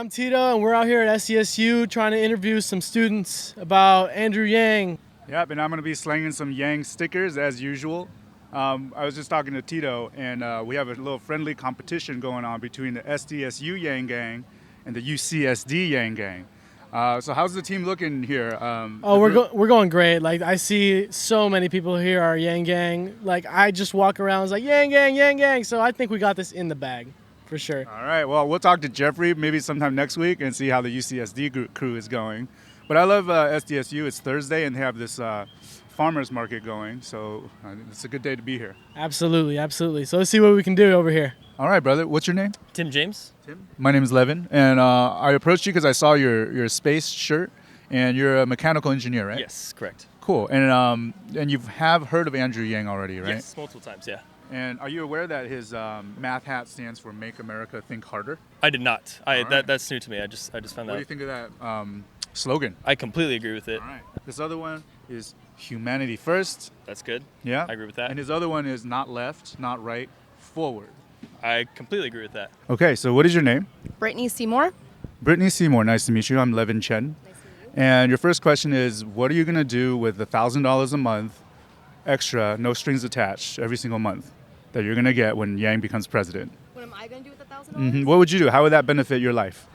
I'm Tito, and we're out here at SDSU trying to interview some students about Andrew Yang. Yep, and I'm going to be slinging some Yang stickers as usual. I was just talking to Tito, and we have a little friendly competition going on between the SDSU Yang Gang and the UCSD Yang Gang. So how's the team looking here? We're going great. Like, I see so many people here are Yang Gang. Like, I just walk around, it's like Yang Gang, Yang Gang. So I think we got this in the bag for sure. All right, well, we'll talk to Jeffrey maybe sometime next week and see how the UCSD crew is going. But I love SDSU. It's Thursday, and they have this farmers market going, so it's a good day to be here. Absolutely, absolutely. So let's see what we can do over here. All right, brother. What's your name? Tim James. Tim. My name is Levin, and I approached you because I saw your space shirt, and you're a mechanical engineer, right? Yes, correct. Cool. And you have heard of Andrew Yang already, right? Yes, multiple times, yeah. And are you aware that his math hat stands for Make America Think Harder? I did not. Right. That's new to me. I just found What out. do you think of that slogan? I completely agree with it. All right. This other one is Humanity First. That's good. Yeah. I agree with that. And his other one is Not Left, Not Right, Forward. I completely agree with that. Okay, so what is your name? Brittany Seymour. Brittany Seymour. Nice to meet you. I'm Levin Chen. Nice to meet you. And your first question is, what are you going to do with $1,000 a month extra, no strings attached, every single month that you're going to get when Yang becomes president? What am I going to do with $1,000? What would you do? How would that benefit your life?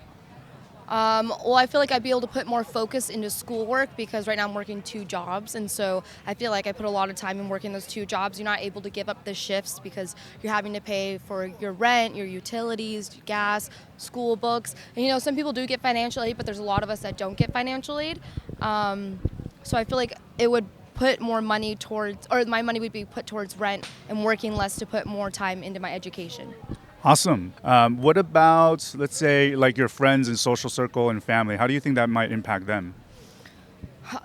Well, I feel like I'd be able to put more focus into schoolwork because right now I'm working 2 jobs. And so I feel like I put a lot of time in working those 2 jobs. You're not able to give up the shifts because you're having to pay for your rent, your utilities, gas, school books. And, you know, some people do get financial aid, but there's a lot of us that don't get financial aid. So I feel like it would put more money towards, or my money would be put towards rent and working less to put more time into my education. Awesome. What about, let's say, like your friends and social circle and family? How do you think that might impact them?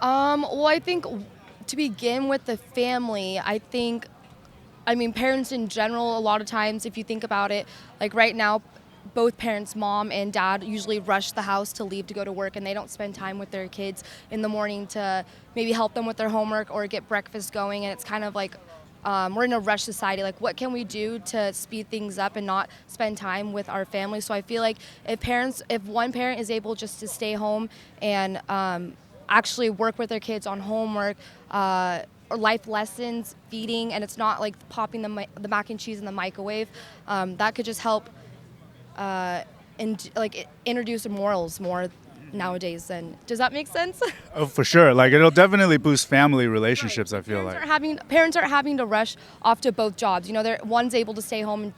Well, I think to begin with the family, parents in general, a lot of times, if you think about it, like right now, both parents, mom and dad, usually rush the house to leave to go to work, and they don't spend time with their kids in the morning to maybe help them with their homework or get breakfast going. And it's kind of like we're in a rush society. Like, what can we do to speed things up and not spend time with our family? So I feel like if one parent is able just to stay home and actually work with their kids on homework, or life lessons, feeding, and it's not like popping the mac and cheese in the microwave, that could just help introduce morals more nowadays. And does that make sense? Oh, for sure. Like, it'll definitely boost family relationships, Right. I feel like. Parents aren't having to rush off to both jobs. You know, one's able to stay home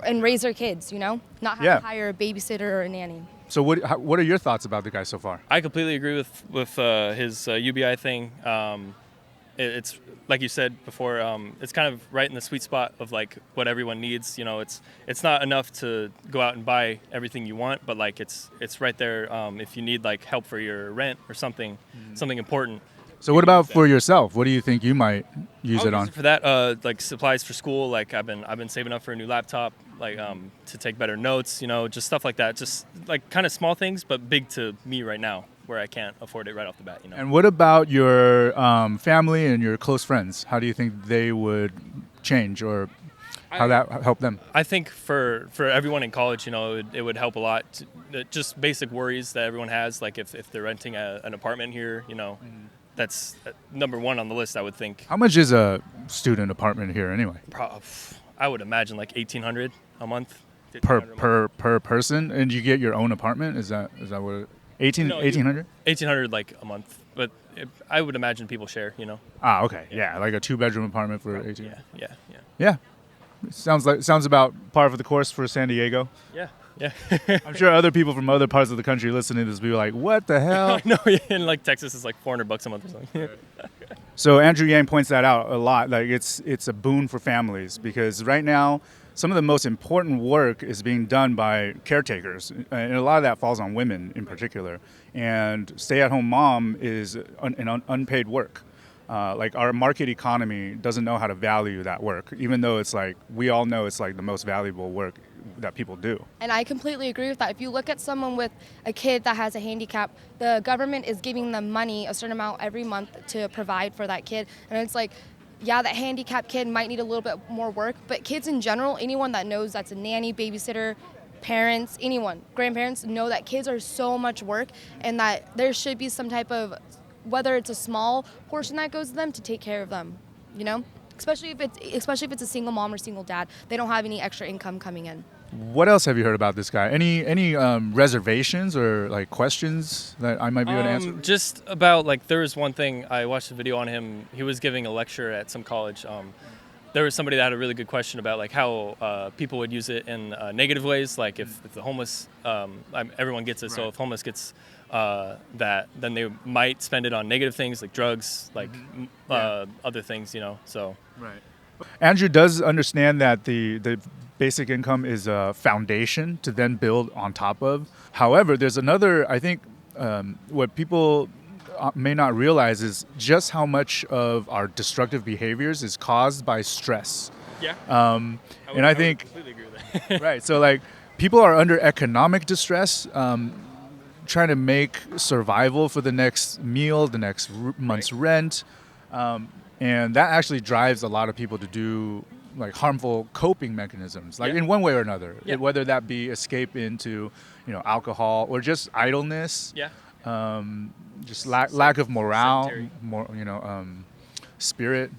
and raise their kids, you know, not have to hire a babysitter or a nanny. So what are your thoughts about the guy so far? I completely agree with his UBI thing. It's like you said before. It's kind of right in the sweet spot of like what everyone needs. You know, it's not enough to go out and buy everything you want, but like it's right there if you need like help for your rent or something important. So what about for yourself? What do you think you might use it on? For that, like supplies for school. Like I've been saving up for a new laptop, like to take better notes. You know, just stuff like that. Just like kind of small things, but big to me right now, where I can't afford it right off the bat. You know. And what about your family and your close friends? How do you think they would change, or how that help them? I think for everyone in college, you know, it would help a lot. Just basic worries that everyone has, like if they're renting an apartment here, you know. That's number one on the list, I would think. How much is a student apartment here anyway? I would imagine like $1,800 a month. Per person, and you get your own apartment? Is that what? $1,800? $1,800 like a month, but I would imagine people share. You know. Ah, okay, yeah, like a 2-bedroom apartment for $1,800. Yeah. Sounds about par for the course for San Diego. Yeah. I'm sure other people from other parts of the country listening to this will be like, what the hell? No, in like Texas it's like $400 a month or something. So Andrew Yang points that out a lot. Like it's a boon for families because right now some of the most important work is being done by caretakers, and a lot of that falls on women in particular. And stay-at-home mom is an unpaid work. Like our market economy doesn't know how to value that work, even though it's like we all know it's like the most valuable work that people do. And I completely agree with that. If you look at someone with a kid that has a handicap, the government is giving them money, a certain amount every month to provide for that kid. And it's like, yeah, that handicapped kid might need a little bit more work, but kids in general, anyone that knows that's a nanny, babysitter, parents, anyone, grandparents know that kids are so much work and that there should be some type of, whether it's a small portion that goes to them, to take care of them, you know? Especially if it's a single mom or single dad, they don't have any extra income coming in. What else have you heard about this guy? Any reservations or like questions that I might be able to answer? Just about like there was one thing I watched a video on him. He was giving a lecture at some college. There was somebody that had a really good question about like how people would use it in negative ways. Like if the homeless, everyone gets it. So if homeless gets that, then they might spend it on negative things like drugs, like other things, you know. So Andrew does understand that the basic income is a foundation to then build on top of. However, there's another, I think, what people may not realize is just how much of our destructive behaviors is caused by stress. Yeah. I think completely agree with that. right. So like people are under economic distress, trying to make survival for the next meal, the next month's rent, and that actually drives a lot of people to do like harmful coping mechanisms, like in one way or another, whether that be escape into, alcohol or just idleness. Just lack of morale, spirit,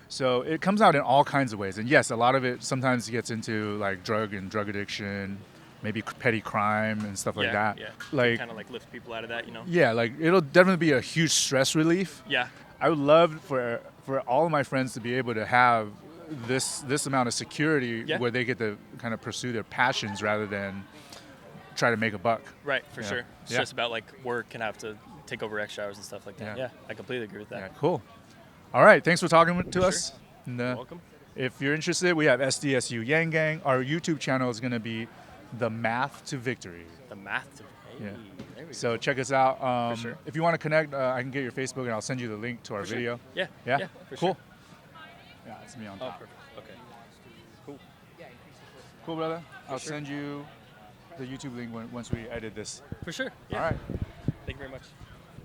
So it comes out in all kinds of ways. And yes, a lot of it sometimes gets into like drug addiction, maybe petty crime and stuff like that. Yeah. Like kind of like lift people out of that, Yeah, like it'll definitely be a huge stress relief. Yeah. I would love for all of my friends to be able to have this amount of security where they get to kind of pursue their passions rather than try to make a buck. Right, for sure. It's just about like work and have to take over extra hours and stuff like that. Yeah, I completely agree with that. Yeah, cool. All right, thanks for talking to us. And, You're welcome. If you're interested, we have SDSU Yang Gang. Our YouTube channel is going to be The Math to Victory. The Math to Victory. There we So go. check us out. For sure. If you want to connect, I can get your Facebook and I'll send you the link to our video. Yeah. Yeah? For Cool. sure. Yeah, it's me on Oh, top. perfect. Okay. Cool. Cool, brother. I'll send you the YouTube link once we edit this. For sure. Yeah. All right. Thank you very much.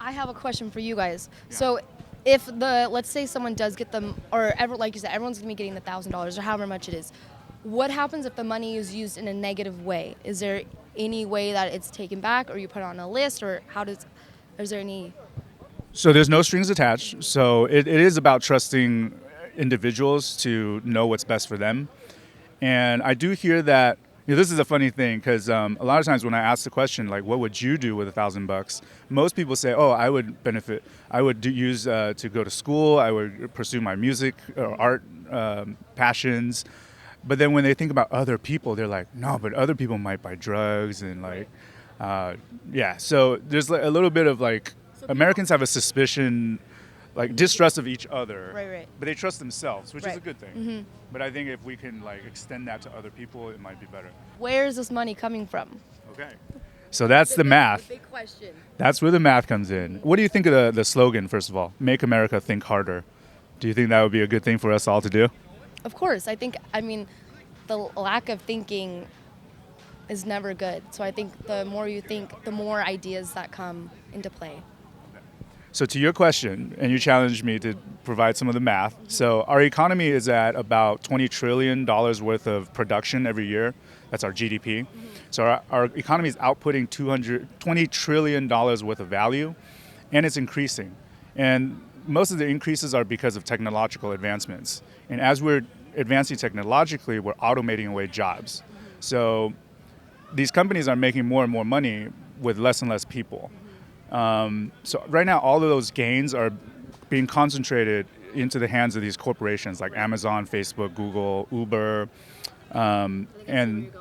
I have a question for you guys. So if let's say someone does get them, or like you said, everyone's gonna be getting the $1,000 or however much it is. What happens if the money is used in a negative way? Is there any way that it's taken back, or you put it on a list, or is there any? So there's no strings attached. So it is about trusting individuals to know what's best for them. And I do hear that, this is a funny thing because a lot of times when I ask the question, like, what would you do with $1,000? Most people say, oh, I would benefit. I would use to go to school. I would pursue my music or art passions. But then when they think about other people, they're like, no, but other people might buy drugs and like, So there's a little bit of like, Americans have a suspicion, like distrust of each other. Right. But they trust themselves, which is a good thing. Mm-hmm. But I think if we can like extend that to other people, it might be better. Where is this money coming from? Okay. So that's the math. Big question. That's where the math comes in. What do you think of the slogan, first of all? Make America think harder. Do you think that would be a good thing for us all to do? Of course. I mean, the lack of thinking is never good. So I think the more you think, the more ideas that come into play. So to your question, and you challenged me to provide some of the math. So our economy is at about $20 trillion worth of production every year. That's our GDP. So our economy is outputting $20 trillion worth of value, and it's increasing. And most of the increases are because of technological advancements. And as we're advancing technologically, we're automating away jobs. So these companies are making more and more money with less and less people. So right now, all of those gains are being concentrated into the hands of these corporations like Amazon, Facebook, Google, Uber, and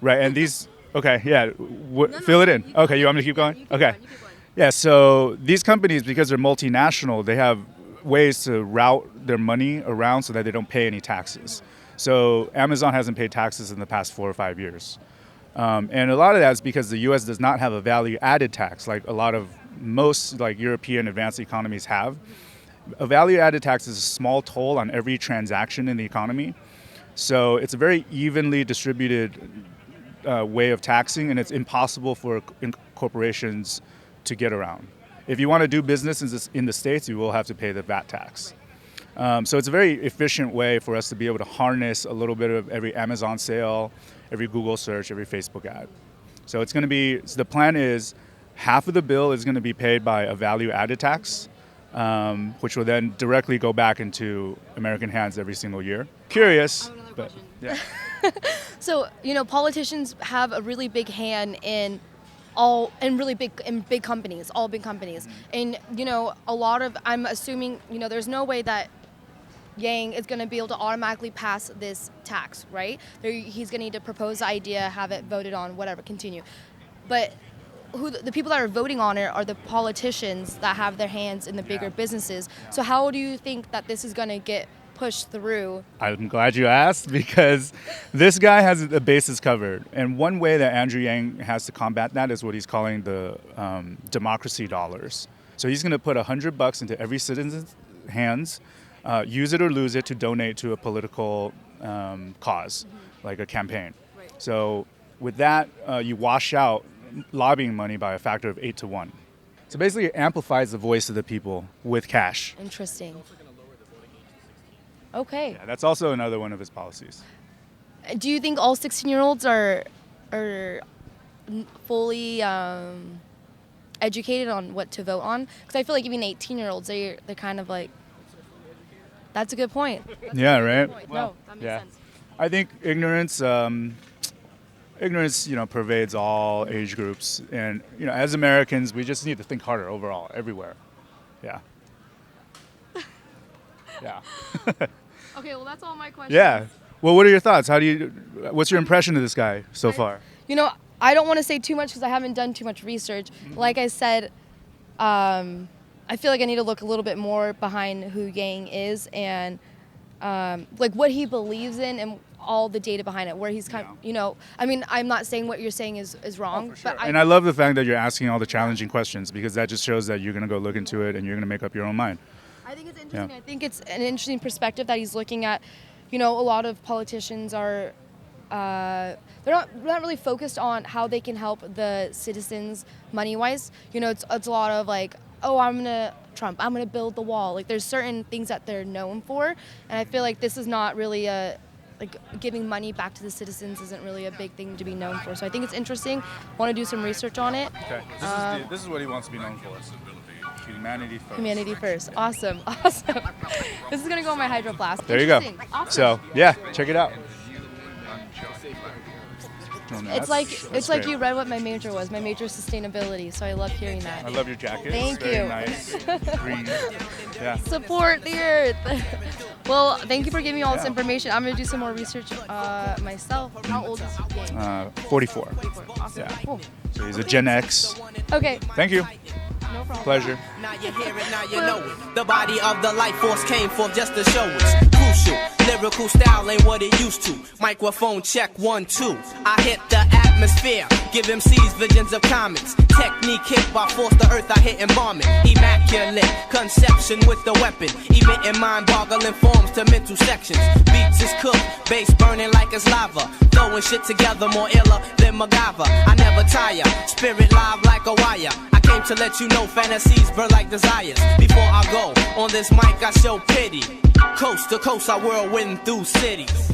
right. And these, fill it in. Okay, you want me to keep going? Okay. Yeah. So these companies, because they're multinational, they have ways to route their money around so that they don't pay any taxes. So Amazon hasn't paid taxes in the past 4 or 5 years. And a lot of that is because the U.S. does not have a value-added tax like most like European advanced economies have. A value-added tax is a small toll on every transaction in the economy. So it's a very evenly distributed way of taxing, and it's impossible for corporations to get around. If you want to do business in the States, you will have to pay the VAT tax. So it's a very efficient way for us to be able to harness a little bit of every Amazon sale, every Google search, every Facebook ad. So it's going to be, so the plan is half of the bill is going to be paid by a value-added tax, which will then directly go back into American hands every single year. Curious, but yeah. So, politicians have a really big hand in big companies, all big companies. And, a lot of, I'm assuming, there's no way that Yang is going to be able to automatically pass this tax, right? He's going to need to propose the idea, have it voted on, whatever, continue. But the people that are voting on it are the politicians that have their hands in the bigger businesses. So how do you think that this is going to get pushed through? I'm glad you asked, because this guy has the bases covered. And one way that Andrew Yang has to combat that is what he's calling the democracy dollars. So he's going to put $100 into every citizen's hands, use it or lose it to donate to a political cause, like a campaign. Right. So with that, you wash out lobbying money by a factor of 8 to 1. So basically it amplifies the voice of the people with cash. Interesting. Okay. Yeah, that's also another one of his policies. Do you think all 16-year-olds are fully educated on what to vote on? Because I feel like even 18-year-olds, they're kind of like, that's a good point. Yeah, right? No, that makes sense. I think ignorance, pervades all age groups. And, as Americans, we just need to think harder overall, everywhere. Yeah. Yeah. Okay, well, that's all my questions. Yeah. Well, what are your thoughts? What's your impression of this guy so far? I don't want to say too much because I haven't done too much research. Like I said, I feel like I need to look a little bit more behind who Yang is and like what he believes in and all the data behind it, where he's kind of, I'm not saying what you're saying is wrong. Sure. But I love the fact that you're asking all the challenging questions, because that just shows that you're going to go look into it and you're going to make up your own mind. I think it's interesting. Yeah. I think it's an interesting perspective that he's looking at. A lot of politicians are, they're not really focused on how they can help the citizens money-wise. It's a lot of like, oh, I'm gonna build the wall. Like there's certain things that they're known for, and I feel like this is not really giving money back to the citizens isn't really a big thing to be known for. So I think it's interesting. Want to do some research on it. Okay. This is what he wants to be known for. Humanity first. Humanity first. Awesome. Awesome. This is gonna go on my hydro flask. There you go. Awesome. So yeah, check it out. It's like you read what my major was. My major is sustainability, so I love hearing that. I love your jacket. Thank it's very you. Nice. Green. Yeah. Support the earth. Well, thank you for giving me all this information. I'm gonna do some more research myself. How old is Yang? 44. Awesome. Yeah. Cool. So he's a Gen X. Okay. Thank you. No problem. Pleasure. Now you hear it, now you know it. The body of the life force came forth just to show it's crucial. Lyrical style ain't what it used to. Microphone check 1, 2. I hit the atmosphere. Give MCs visions of comets. Technique hit by force the earth I hit and bomb it. Immaculate conception with the weapon. Even in mind-boggling forms to mental sections. Beats is cooked, bass burning like it's lava. Throwing shit together more iller than MacGyver. I never tire, spirit live like a wire. I came to let you know fantasies burn like desires. Before I go on this mic, I show pity. Coast to coast, I whirlwind through cities.